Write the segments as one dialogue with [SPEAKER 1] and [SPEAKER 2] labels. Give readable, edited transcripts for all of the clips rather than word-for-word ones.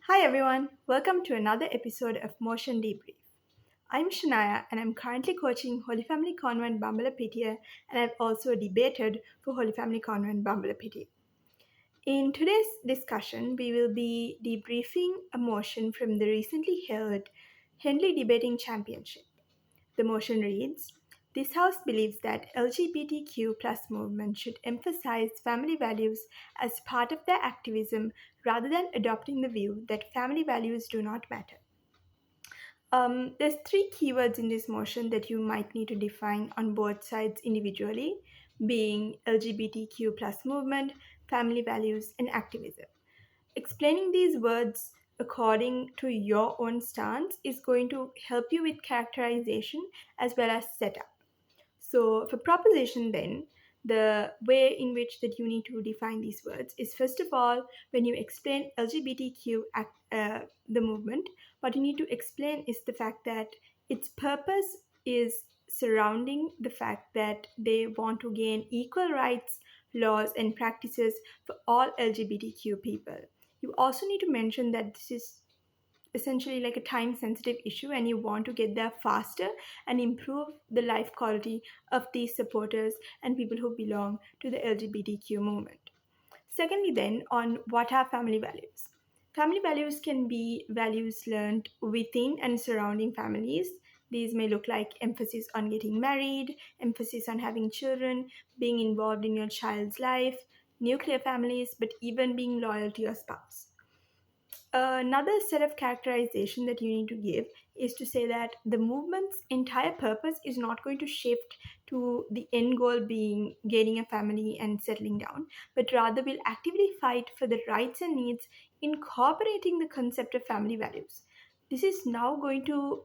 [SPEAKER 1] Hi everyone, welcome to another episode of Motion Debrief. I'm Shenaya and I'm currently coaching Holy Family Convent Bambalapitiya and I've also debated for Holy Family Convent Bambalapitiya. In today's discussion, we will be debriefing a motion from the recently held Henley Debating Championship. The motion reads, this House believes that LGBTQ plus movement should emphasize family values as part of their activism rather than adopting the view that family values do not matter. There's three keywords in this motion that you might need to define on both sides individually, being LGBTQ plus movement, family values, and activism. Explaining these words according to your own stance is going to help you with characterization as well as setup. So for proposition then, the way in which that you need to define these words is first of all, when you explain the movement, what you need to explain is the fact that its purpose is surrounding the fact that they want to gain equal rights, laws, and practices for all LGBTQ people. You also need to mention that this is essentially like a time sensitive issue and you want to get there faster and improve the life quality of these supporters and people who belong to the LGBTQ movement. Secondly, then, on what are family values? Family values can be values learned within and surrounding families. These may look like emphasis on getting married, emphasis on having children, being involved in your child's life, nuclear families, but even being loyal to your spouse. Another set of characterization that you need to give is to say that the movement's entire purpose is not going to shift to the end goal being gaining a family and settling down, but rather will actively fight for the rights and needs incorporating the concept of family values. This is now going to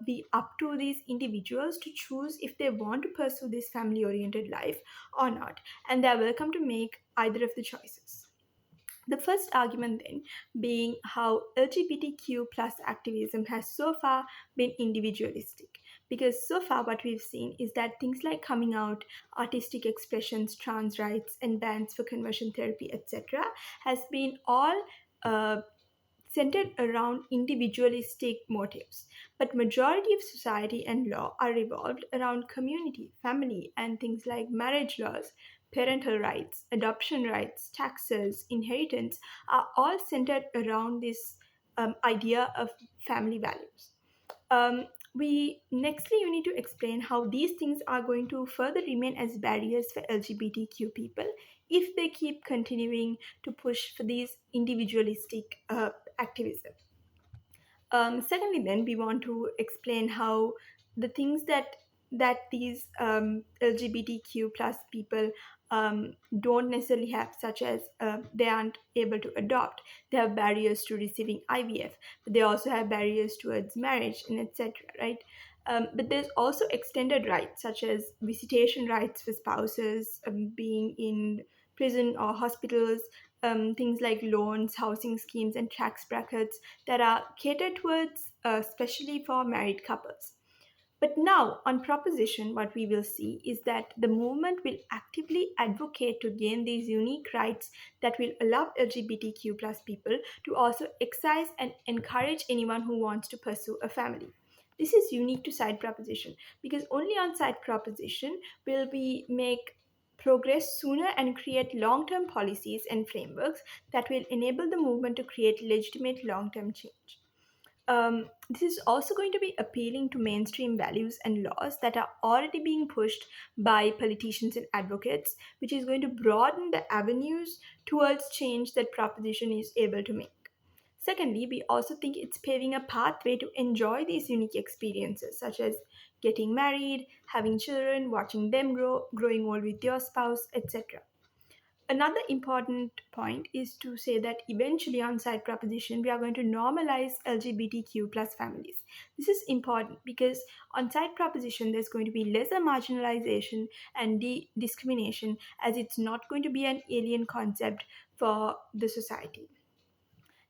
[SPEAKER 1] be up to these individuals to choose if they want to pursue this family oriented life or not, and they are welcome to make either of the choices. The first argument then being how LGBTQ plus activism has so far been individualistic. Because so far what we've seen is that things like coming out, artistic expressions, trans rights, and bans for conversion therapy, etc., has been all centered around individualistic motives. But majority of society and law are revolved around community, family, and things like marriage laws, parental rights, adoption rights, taxes, inheritance are all centered around this idea of family values. Um, we nextly you need to explain how these things are going to further remain as barriers for LGBTQ people if they keep continuing to push for these individualistic activism. Secondly, then we want to explain how the things that these LGBTQ plus people don't necessarily have, such as they aren't able to adopt. They have barriers to receiving IVF, but they also have barriers towards marriage and etc. Right? But there's also extended rights, such as visitation rights for spouses, being in prison or hospitals, things like loans, housing schemes, and tax brackets that are catered towards especially for married couples. But now, on proposition, what we will see is that the movement will actively advocate to gain these unique rights that will allow LGBTQ plus people to also excise and encourage anyone who wants to pursue a family. This is unique to side proposition because only on side proposition will we make progress sooner and create long-term policies and frameworks that will enable the movement to create legitimate long-term change. This is also going to be appealing to mainstream values and laws that are already being pushed by politicians and advocates, which is going to broaden the avenues towards change that proposition is able to make. Secondly, we also think it's paving a pathway to enjoy these unique experiences, such as getting married, having children, watching them grow, growing old with your spouse, etc. Another important point is to say that eventually on side proposition we are going to normalize LGBTQ plus families. This is important because on side proposition there's going to be lesser marginalization and discrimination, as it's not going to be an alien concept for the society.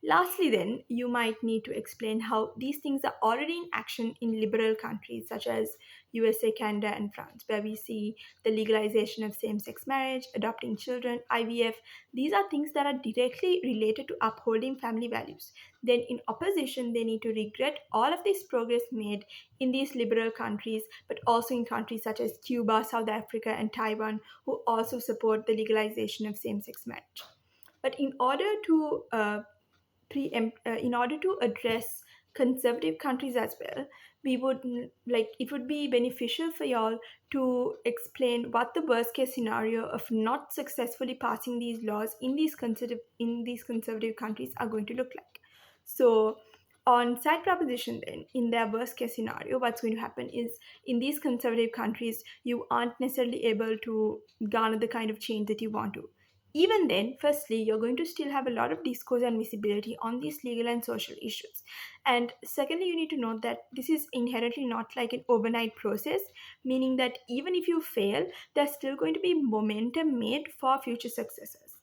[SPEAKER 1] Lastly, then, you might need to explain how these things are already in action in liberal countries such as USA, Canada, and France, where we see the legalization of same sex marriage, adopting children, IVF. These are things that are directly related to upholding family values. Then, in opposition, they need to regret all of this progress made in these liberal countries, but also in countries such as Cuba, South Africa, and Taiwan, who also support the legalization of same sex marriage. But in order to address conservative countries as well, we would it would be beneficial for y'all to explain what the worst case scenario of not successfully passing these laws in these conservative countries are going to look like. So on side proposition, then, in their worst case scenario, what's going to happen is in these conservative countries you aren't necessarily able to garner the kind of change that you want to. Even then, firstly, you're going to still have a lot of discourse and visibility on these legal and social issues. And secondly, you need to note that this is inherently not like an overnight process, meaning that even if you fail, there's still going to be momentum made for future successes.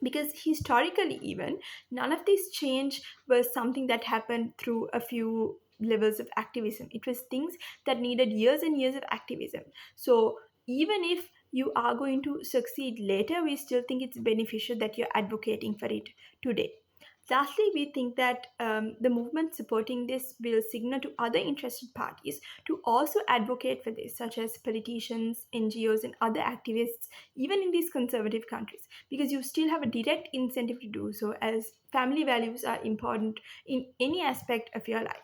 [SPEAKER 1] Because historically, even, none of this change was something that happened through a few levels of activism. It was things that needed years and years of activism. So even if you are going to succeed later, we still think it's beneficial that you're advocating for it today. Lastly, we think that the movement supporting this will signal to other interested parties to also advocate for this, such as politicians, NGOs, and other activists, even in these conservative countries, because you still have a direct incentive to do so, as family values are important in any aspect of your life.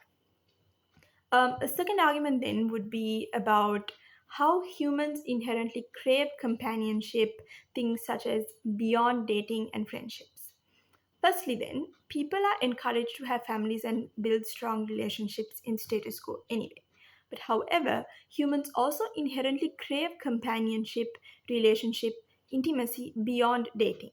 [SPEAKER 1] A second argument then would be about how humans inherently crave companionship, things such as beyond dating and friendships. Firstly, then, people are encouraged to have families and build strong relationships in status quo anyway. But however, humans also inherently crave companionship, relationship, intimacy beyond dating.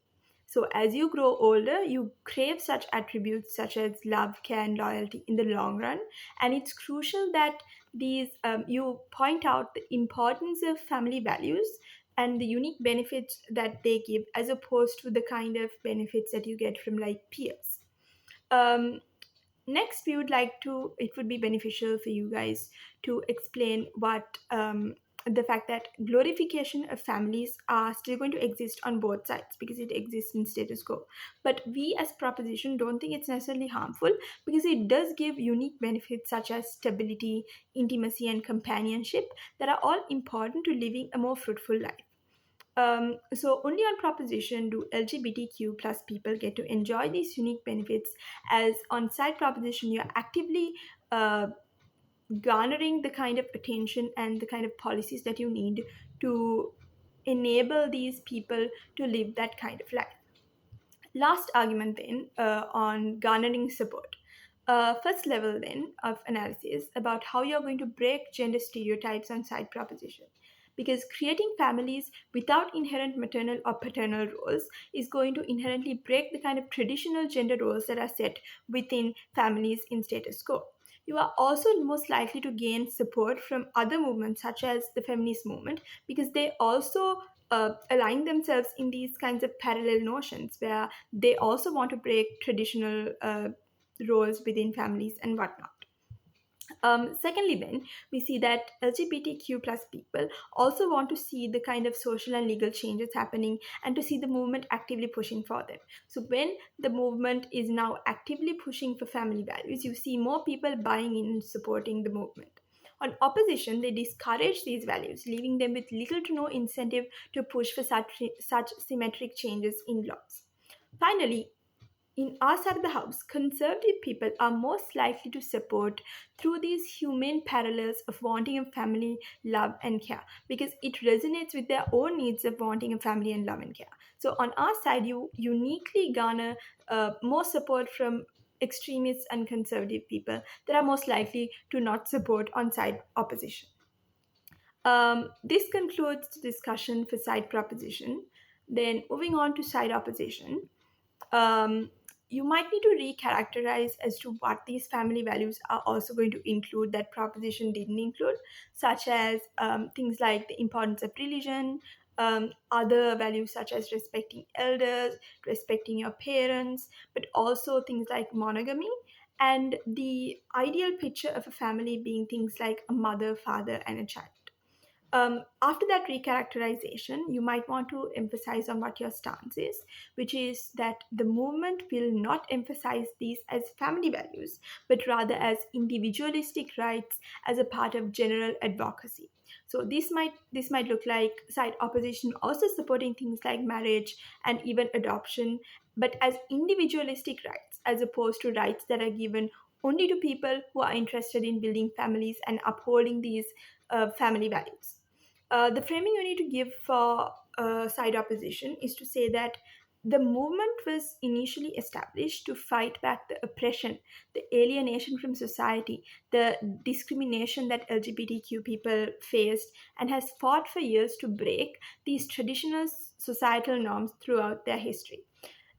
[SPEAKER 1] So, as you grow older, you crave such attributes such as love, care, and loyalty in the long run. And it's crucial that you point out the importance of family values and the unique benefits that they give as opposed to the kind of benefits that you get from like peers. um, Next, we would like to it would be beneficial for you guys to explain what the fact that glorification of families are still going to exist on both sides because it exists in status quo, but we as proposition don't think it's necessarily harmful because it does give unique benefits such as stability, intimacy, and companionship that are all important to living a more fruitful life. So only on proposition do LGBTQ plus people get to enjoy these unique benefits, as on side proposition you're actively uh, garnering the kind of attention and the kind of policies that you need to enable these people to live that kind of life. Last argument then on garnering support. First level then of analysis about how you're going to break gender stereotypes on side proposition. Because creating families without inherent maternal or paternal roles is going to inherently break the kind of traditional gender roles that are set within families in status quo. You are also most likely to gain support from other movements such as the feminist movement because they also align themselves in these kinds of parallel notions where they also want to break traditional roles within families and whatnot. Secondly, then, we see that LGBTQ plus people also want to see the kind of social and legal changes happening and to see the movement actively pushing for them. So, when the movement is now actively pushing for family values, you see more people buying in and supporting the movement. On opposition, they discourage these values, leaving them with little to no incentive to push for such symmetric changes in laws. Finally, in our side of the house, conservative people are most likely to support through these humane parallels of wanting a family, love, and care because it resonates with their own needs of wanting a family and love and care. So, on our side, you uniquely garner more support from extremists and conservative people that are most likely to not support on side opposition. This concludes the discussion for side proposition. Then, moving on to side opposition, um, you might need to recharacterize as to what these family values are also going to include that proposition didn't include, such as things like the importance of religion, other values such as respecting elders, respecting your parents, but also things like monogamy and the ideal picture of a family being things like a mother, father, and a child. After that recharacterization, you might want to emphasize on what your stance is, which is that the movement will not emphasize these as family values, but rather as individualistic rights as a part of general advocacy. So this might look like side opposition also supporting things like marriage and even adoption, but as individualistic rights as opposed to rights that are given only to people who are interested in building families and upholding these family values. The framing you need to give for side opposition is to say that the movement was initially established to fight back the oppression, the alienation from society, the discrimination that LGBTQ people faced, and has fought for years to break these traditional societal norms throughout their history.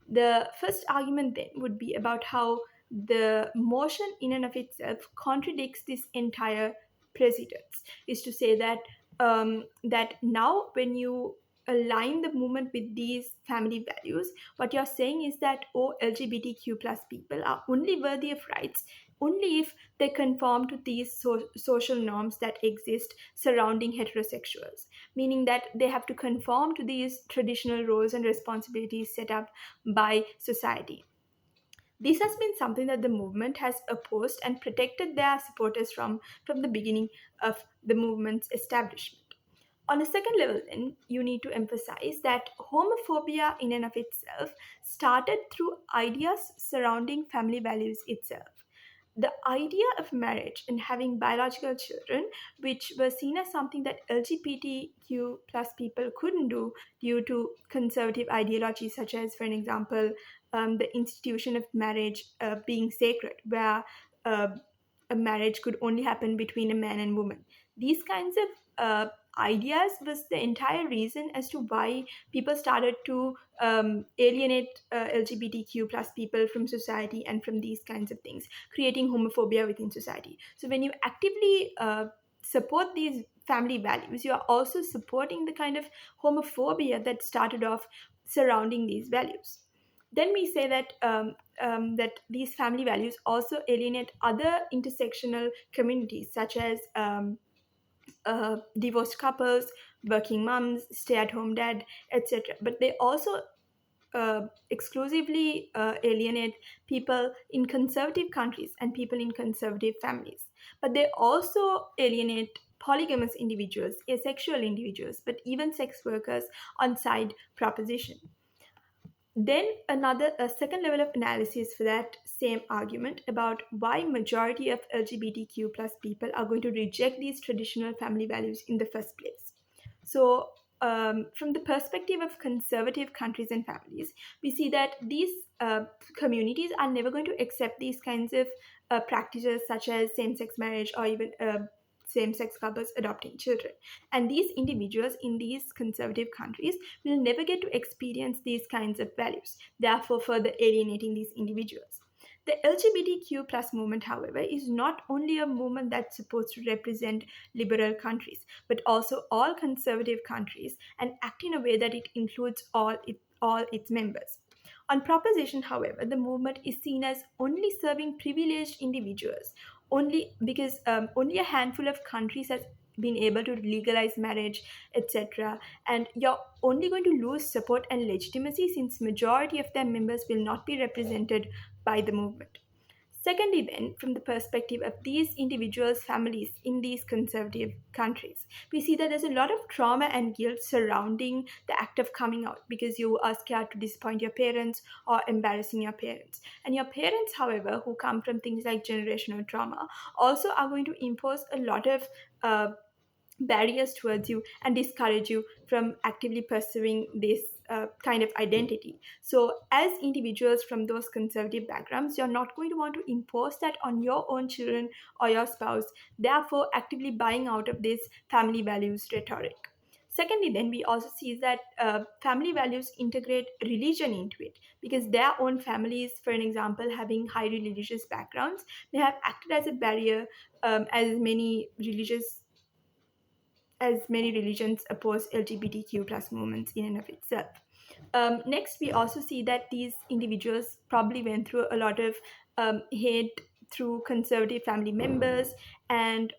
[SPEAKER 1] The first argument then would be about how the motion in and of itself contradicts this entire precedence. Is to say that that now when you align the movement with these family values, what you're saying is that LGBTQ plus people are only worthy of rights only if they conform to these social norms that exist surrounding heterosexuals, meaning that they have to conform to these traditional roles and responsibilities set up by society. This has been something that the movement has opposed and protected their supporters from the beginning of the movement's establishment. On a second level, then, you need to emphasize that homophobia in and of itself started through ideas surrounding family values itself. The idea of marriage and having biological children, which was seen as something that LGBTQ plus people couldn't do due to conservative ideologies, such as, for an example, the institution of marriage being sacred, where uh, a marriage could only happen between a man and woman. These kinds of ideas was the entire reason as to why people started to alienate LGBTQ plus people from society and from these kinds of things, creating homophobia within society. So when you actively support these family values, you are also supporting the kind of homophobia that started off surrounding these values. Then we say that that these family values also alienate other intersectional communities, such as divorced couples, working moms, stay-at-home dad, etc. But they also exclusively alienate people in conservative countries and people in conservative families. But they also alienate polygamous individuals, asexual individuals, but even sex workers on side proposition. Then a second level of analysis for that same argument about why majority of LGBTQ plus people are going to reject these traditional family values in the first place. So from the perspective of conservative countries and families, we see that these communities are never going to accept these kinds of practices such as same-sex marriage or even same-sex couples adopting children. And these individuals in these conservative countries will never get to experience these kinds of values, therefore further alienating these individuals. The LGBTQ plus movement, however, is not only a movement that's supposed to represent liberal countries, but also all conservative countries and act in a way that it includes all its members. On proposition, however, the movement is seen as only serving privileged individuals, only because only a handful of countries has been able to legalize marriage, etc. And you're only going to lose support and legitimacy since majority of their members will not be represented by the movement. Secondly, then, from the perspective of these individuals' families in these conservative countries, we see that there's a lot of trauma and guilt surrounding the act of coming out because you are scared to disappoint your parents or embarrassing your parents. And your parents, however, who come from things like generational trauma, also are going to impose a lot of barriers towards you and discourage you from actively pursuing this kind of identity. So, as individuals from those conservative backgrounds, you're not going to want to impose that on your own children or your spouse, therefore, actively buying out of this family values rhetoric. Secondly, then we also see that family values integrate religion into it because their own families, for an example, having high religious backgrounds, may have acted as a barrier as many religious as many religions oppose LGBTQ plus movements in and of itself. Next, we also see that these individuals probably went through a lot of hate through conservative family members and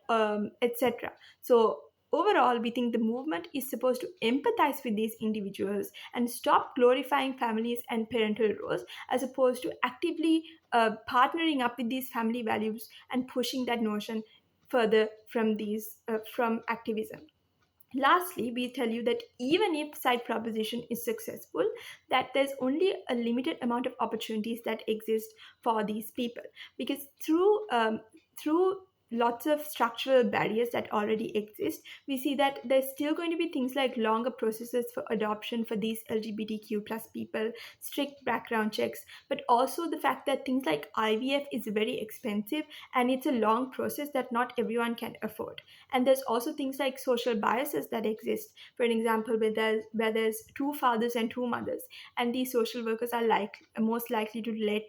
[SPEAKER 1] etc. So overall, we think the movement is supposed to empathize with these individuals and stop glorifying families and parental roles, as opposed to actively partnering up with these family values and pushing that notion further from these from activism. Lastly, we tell you that even if side proposition is successful, that there's only a limited amount of opportunities that exist for these people, because through lots of structural barriers that already exist, we see that there's still going to be things like longer processes for adoption for these LGBTQ plus people, strict background checks, but also the fact that things like IVF is very expensive and it's a long process that not everyone can afford. And there's also things like social biases that exist. For an example, where there's two fathers and two mothers, and these social workers are most likely to let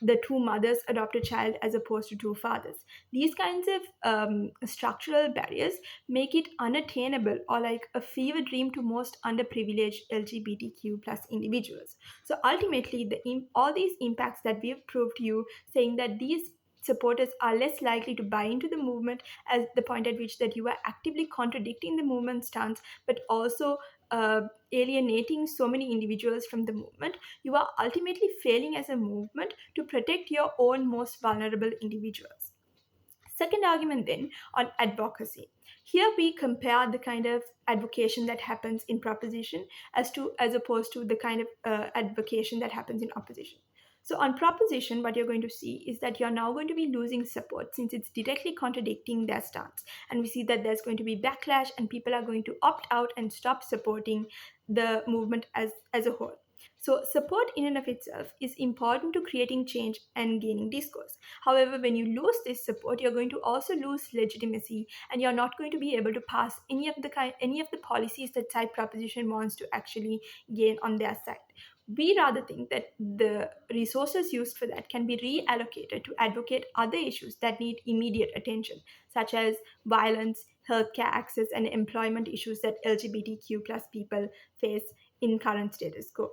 [SPEAKER 1] the two mothers adopt a child as opposed to two fathers. These kinds of structural barriers make it unattainable or like a fever dream to most underprivileged LGBTQ plus individuals. So ultimately, all these impacts that we've proved to you, saying that these supporters are less likely to buy into the movement, as the point at which that you are actively contradicting the movement stance, but also uh, alienating so many individuals from the movement, you are ultimately failing as a movement to protect your own most vulnerable individuals. Second argument then on advocacy. Here we compare the kind of advocation that happens in proposition as opposed to the kind of advocation that happens in opposition. So on proposition, what you're going to see is that you're now going to be losing support since it's directly contradicting their stance. And we see that there's going to be backlash and people are going to opt out and stop supporting the movement as a whole. So support in and of itself is important to creating change and gaining discourse. However, when you lose this support, you're going to also lose legitimacy, and you're not going to be able to pass any of the policies that side proposition wants to actually gain on their side. We rather think that the resources used for that can be reallocated to advocate other issues that need immediate attention, such as violence, healthcare access, and employment issues that LGBTQ plus people face in current status quo.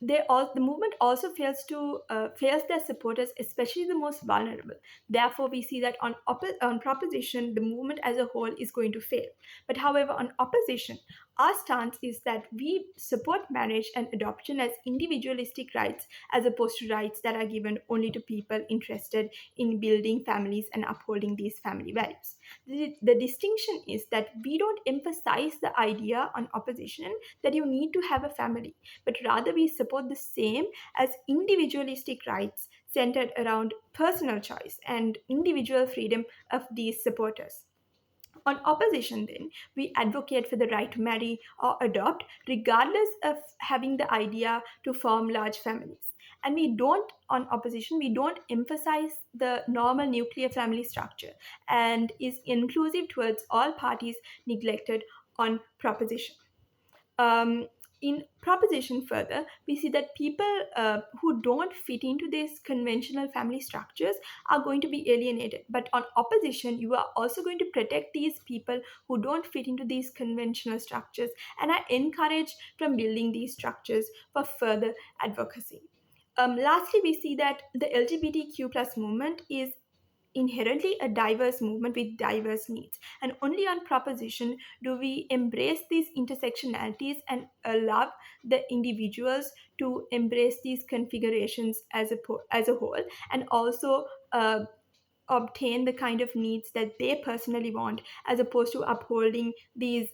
[SPEAKER 1] The movement also fails their supporters, especially the most vulnerable. Therefore, we see that on proposition, the movement as a whole is going to fail. But however, on opposition, our stance is that we support marriage and adoption as individualistic rights, as opposed to rights that are given only to people interested in building families and upholding these family values. The distinction is that we don't emphasize the idea on opposition that you need to have a family, but rather we support the same as individualistic rights centered around personal choice and individual freedom of these supporters. On opposition, then, we advocate for the right to marry or adopt, regardless of having the idea to form large families. And on opposition, we don't emphasize the normal nuclear family structure and is inclusive towards all parties neglected on proposition. Um, in proposition further, we see that people who don't fit into these conventional family structures are going to be alienated. But on opposition, you are also going to protect these people who don't fit into these conventional structures and are encouraged from building these structures for further advocacy. Lastly, we see that the LGBTQ plus movement is inherently a diverse movement with diverse needs. And only on proposition do we embrace these intersectionalities and allow the individuals to embrace these configurations as a whole, and also obtain the kind of needs that they personally want, as opposed to upholding these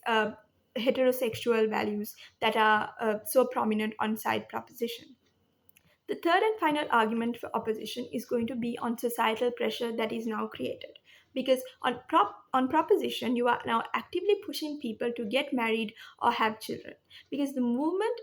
[SPEAKER 1] heterosexual values that are so prominent on side proposition. The third and final argument for opposition is going to be on societal pressure that is now created. Because on proposition, you are now actively pushing people to get married or have children. Because the movement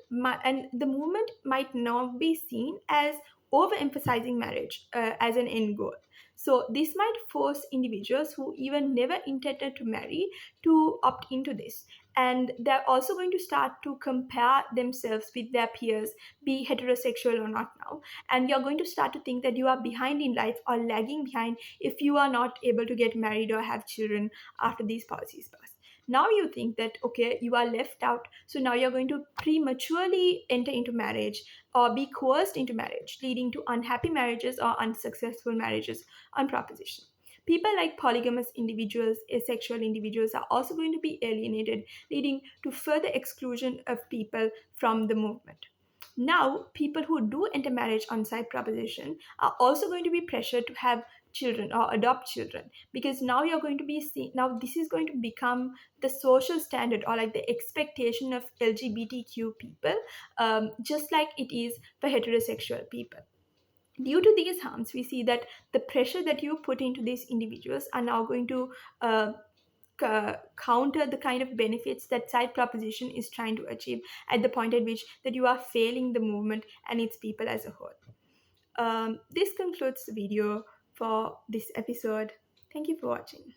[SPEAKER 1] might now be seen as overemphasizing marriage as an end goal. So this might force individuals who even never intended to marry to opt into this. And they're also going to start to compare themselves with their peers, be heterosexual or not now. And you're going to start to think that you are behind in life or lagging behind if you are not able to get married or have children after these policies pass. Now you think that, okay, you are left out, so now you're going to prematurely enter into marriage or be coerced into marriage, leading to unhappy marriages or unsuccessful marriages on proposition. People like polygamous individuals, asexual individuals are also going to be alienated, leading to further exclusion of people from the movement. Now, people who do enter marriage on side proposition are also going to be pressured to have children or adopt children, because now you're going to be seen, now this is going to become the social standard or like the expectation of LGBTQ people, just like it is for heterosexual people. Due to these harms, we see that the pressure that you put into these individuals are now going to uh, counter the kind of benefits that side proposition is trying to achieve at the point at which that you are failing the movement and its people as a whole. This concludes the video for this episode. Thank you for watching.